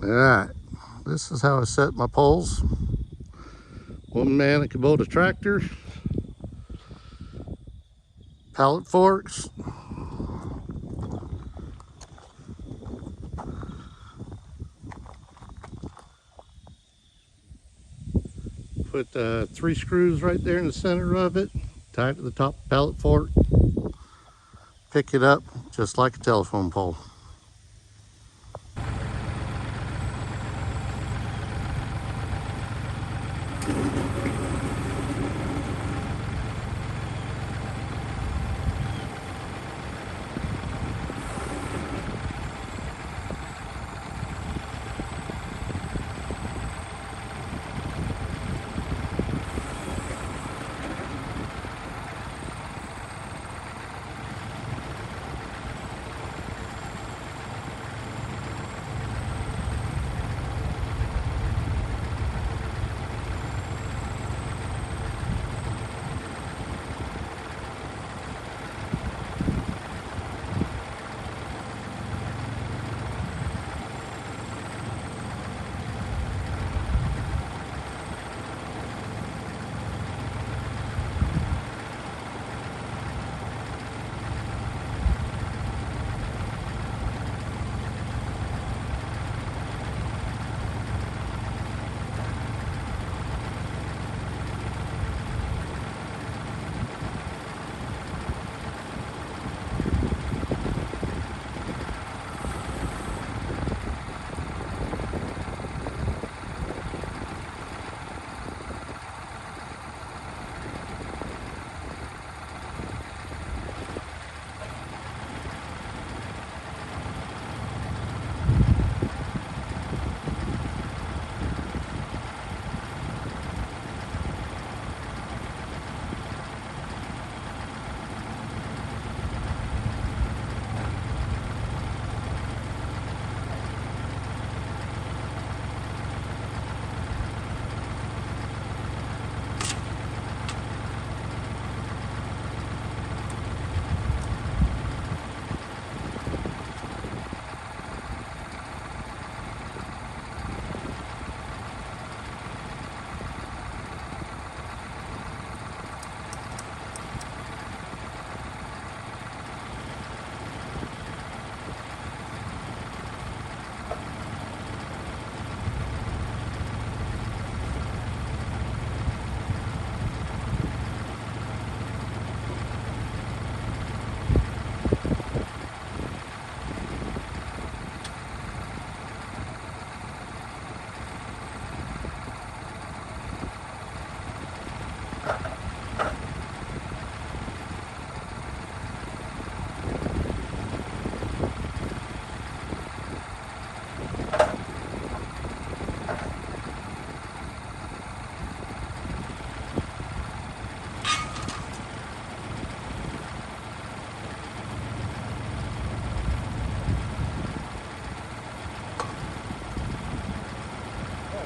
Alright, this is how I set my poles. One man that can build a tractor, pallet forks, put 3 screws right there in the center of it, tie it to the top pallet fork, pick it up just like a telephone pole.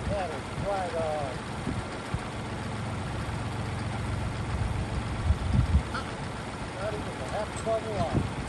That is right on. Not even a half 12 long.